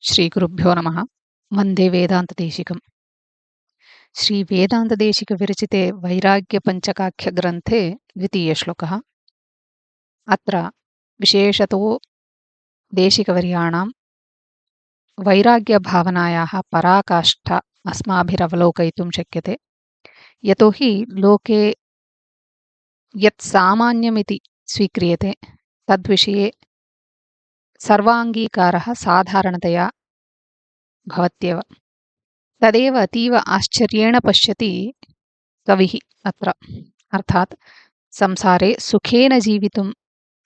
श्रीगुरुभ्यो नमः। वन्दे वेदान्तदेशिकम्। श्रीवेदान्तदेशिकविरचिते वैराग्यपञ्चकाख्यग्रन्थे द्वितीयश्लोकः। अत्र विशेषतो देशिकवर्याणां वैराग्यभावनायाः पराकाष्ठा अस्माभिरवलोकयितुं शक्यते। यतो हि लोके यत् सामान्यमिति स्वीक्रियते तद्विषये सर्वाङ्गीकारः साधारणतया भवत्येव। तदेव अतीव आश्चर्येण पश्यति कविः अत्र। अर्थात् संसारे सुखेन जीवितुं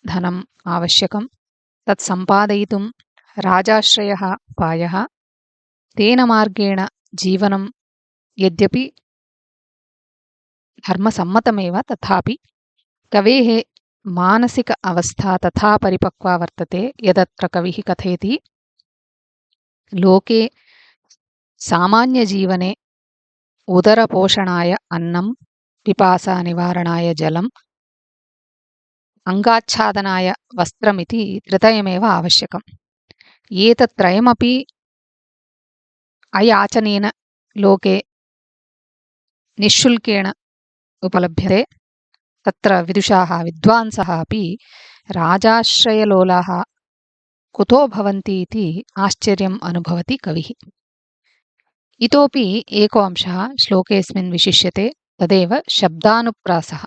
धनम् आवश्यकं, तत् सम्पादयितुं राजाश्रयः उपायः, तेन मार्गेण जीवनं यद्यपि धर्मसम्मतमेव तथापि कवेः मानसिक अवस्था तथा परिपक्वा वर्तते यदत्र कविः कथयति लोके सामान्यजीवने उदरपोषणाय अन्नं, पिपासानिवारणाय जलम्, अङ्गाच्छादनाय वस्त्रमिति त्रितयमेव आवश्यकम्। एतत्त्रयमपि अयाचनेन लोके निःशुल्केन उपलभ्यते। तत्र विदुषाः विद्वांसः अपि राजाश्रयलोलाः कुतो भवन्ति इति आश्चर्यम् अनुभवति कविः। इतोपि एको अंशः श्लोकेऽस्मिन् विशिष्यते, तदेव शब्दानुप्रासः।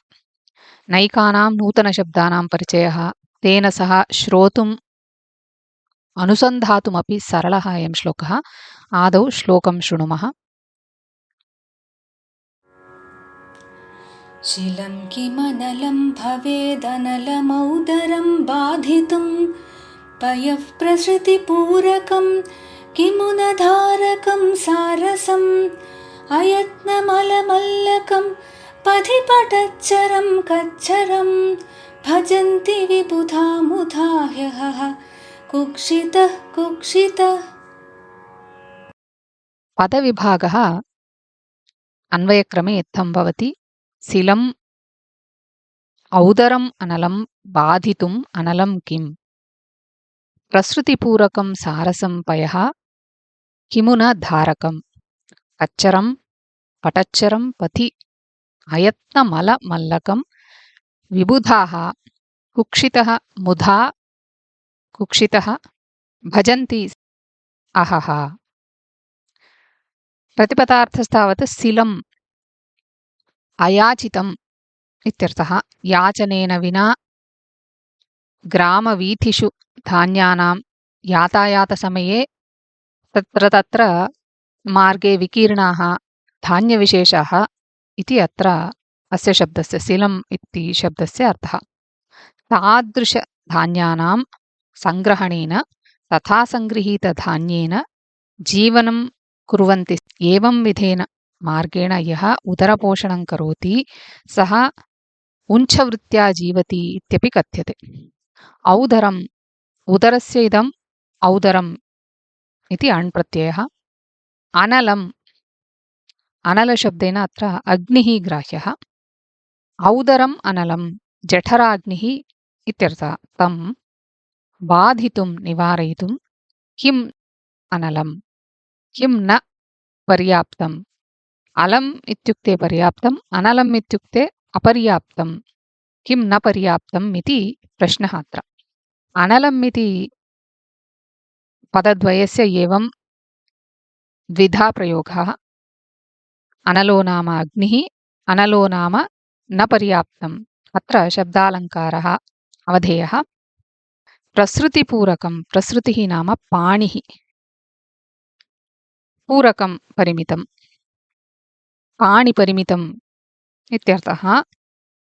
नैकानां नूतनशब्दानां परिचयः, तेन सह श्रोतुम् अनुसन्धातुमपि सरलः अयं श्लोकः। आदौ श्लोकं शृणुमः। शिलं किमनलं भवेदनलमौदरं बाधितुं पयः प्रसृतिपूरकं किमुनधारकं सारसम् अयत्नमलमल्लकं पथिपटच्चरं कच्चरं भजन्ति विबुधा मुधा ह्यः कुक्षितः कुक्षितः। पदविभागः अन्वयक्रमे इत्थं भवति। शिलम् औदरम् अनलं बाधितुम् अनलं किम्, प्रसृतिपूरकं सारसं पयः किमु न धारकम्, कच्चरं पटच्चरं पथि अयत्नमलमल्लकं विबुधाः कुक्षितः मुधा कुक्षितः भजन्ति अहः। प्रतिपदार्थस्तावत् शिलम् अयाचितम् इत्यर्थः। याचनेन विना ग्रामवीथिषु धान्यानां यातायातसमये तत्र मार्गे विकीर्णाः धान्यविशेषाः इति अत्र अस्य शब्दस्य शिलम् इति शब्दस्य अर्थः। तादृशधान्यानां सङ्ग्रहणेन तथा सङ्गृहीतधान्येन जीवनं कुर्वन्ति एवं विधेन मार्गेण यः उदरपोषणं करोति सः उञ्छवृत्त्या जीवति इत्यपि कथ्यते। औदरम्, उदरस्य इदम् औदरम् इति अण्प्रत्ययः। अनलम्, अनलशब्देन अत्र अग्निः ग्राह्यः। औदरम् अनलं जठराग्निः इत्यर्थः। तं बाधितुं निवारयितुं किम् अनलं, किं न पर्याप्तम्। अलम् इत्युक्ते पर्याप्तम्, अनलम् इत्युक्ते अपर्याप्तं, किं न पर्याप्तम् इति प्रश्नः अत्र। अनलम् इति पदद्वयस्य एवं द्विधा प्रयोगः। अनलो नाम अग्निः, अनलो नाम न पर्याप्तम्। अत्र शब्दालङ्कारः अवधेयः। प्रसृतिपूरकं, प्रसृतिः नाम पाणिः, पूरकं परिमितं, पाणिपरिमितम् इत्यर्थः।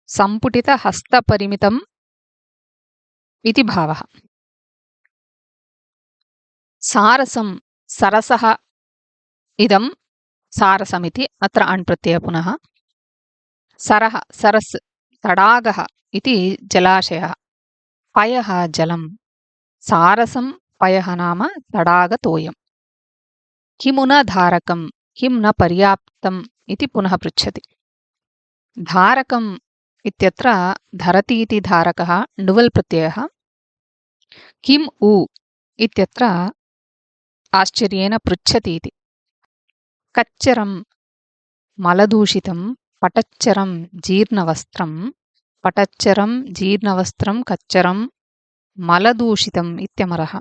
सम्पुटितहस्तपरिमितम् इति भावः। सारसं, सरसः इदं सारसमिति अत्र अण्प्रत्ययः पुनः। सरः, सरस्, तडागः इति जलाशयः। पयः जलं, सारसं पयः नाम तडागतोयम्। किमु न धारकं, किं न पर्याप्तम् इति पुनः पृच्छति। धारकम् इत्यत्र धरति इति धारकः ण्वुवल् प्रत्ययः। किम् उ इत्यत्र आश्चर्येण पृच्छति इति। कच्चरं मलदूषितं पटच्चरं जीर्णवस्त्रं पटच्चरं जीर्णवस्त्रं कच्चरं मलदूषितम् इत्यमरः।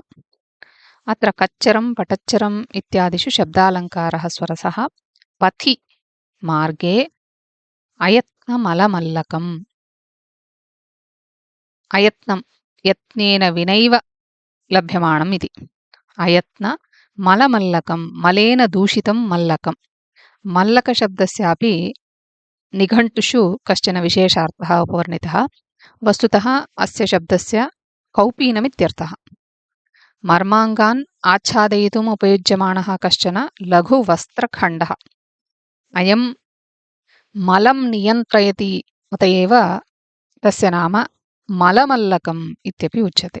अत्र कच्चरं पटच्चरम् इत्यादिषु शब्दालङ्कारः स्वरसः। पथि मार्गे अयत्नमलमल्लकम् अयत्नं यत्नेन विनैव लभ्यमाणम् इति। अयत्न मलमल्लकं मलेन दूषितं मल्लकं। मल्लकशब्दस्यापि निघण्टुषु कश्चन विशेषार्थः उपवर्णितः। वस्तुतः अस्य शब्दस्य कौपीनमित्यर्थः। मर्माङ्गान् आच्छादयितुम् उपयुज्यमानः कश्चन लघुवस्त्रखण्डः। अयं मलं नियन्त्रयति अत एव तस्य नाम मलमल्लकम् इत्यपि उच्यते।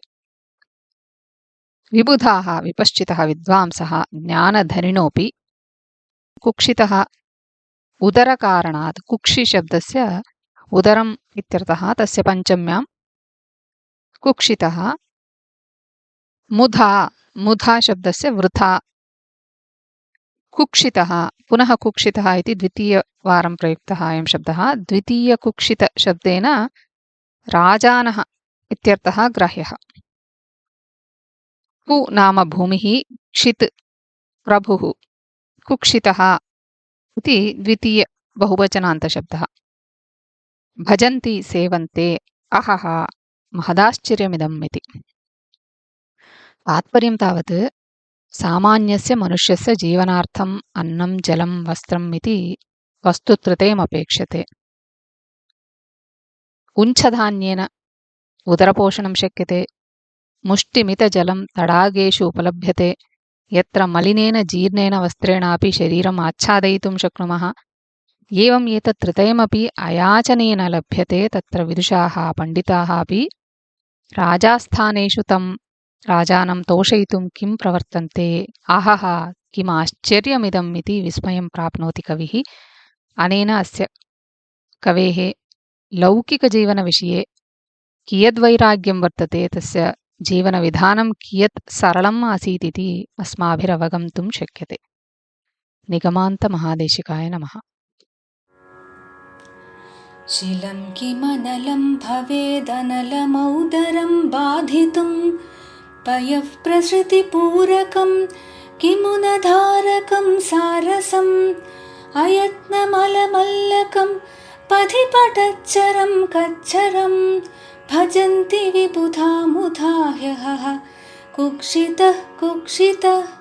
विबुधाः विपश्चितः विद्वांसः ज्ञानधनिनोऽपि कुक्षितः उदरकारणात् कुक्षिशब्दस्य उदरम् इत्यर्थः। तस्य पञ्चम्यां कुक्षितः मुधा मुधा शब्दस्य वृथा कुक्षितः पुनः कुक्षितः इति द्वितीयवारं प्रयुक्तः अयं शब्दः। द्वितीयकुक्षितशब्देन राजानः इत्यर्थः ग्राह्यः। कु नाम भूमिः क्षित् प्रभुः कुक्षितः इति द्वितीय बहुवचनान्तशब्दः। भजन्ति सेवन्ते अहः महदाश्चर्यमिदम् इति। तात्पर्यं तावत् सामान्यस्य मनुष्यस्य जीवनार्थम् अन्नं जलं वस्त्रम् इति वस्तुत्रयमपेक्षते। उञ्छधान्येन उदरपोषणं शक्यते। मुष्टिमितजलं तडागेषु उपलभ्यते। यत्र मलिनेन जीर्णेन वस्त्रेणापि शरीरम् आच्छादयितुं शक्नुमः। एवम् एतत् त्रितयमपि अयाचनेन लभ्यते। तत्र विदुषाः पण्डिताः अपि राजास्थानेषु तं राजानं तोषयितुं किं प्रवर्तन्ते अहः किमाश्चर्यमिदम् इति विस्मयं प्राप्नोति कविः। अनेन अस्य कवेः लौकिकजीवनविषये कियद्वैराग्यं वर्तते, तस्य जीवनविधानं कियत् सरलम् आसीत् इति अस्माभिरवगन्तुं शक्यते। निगमान्तमहादेशिकाय नमः। शिलं किमनलं भवेदनलमौदरं बाधितुं पयः प्रसृतिपूरकं किमुनधारकं सारसम् अयत्नमलमल्लकं पथिपटच्चरं कच्चरं भजन्ति विबुधा मुधा ह्यः कुक्षितः कुक्षितः।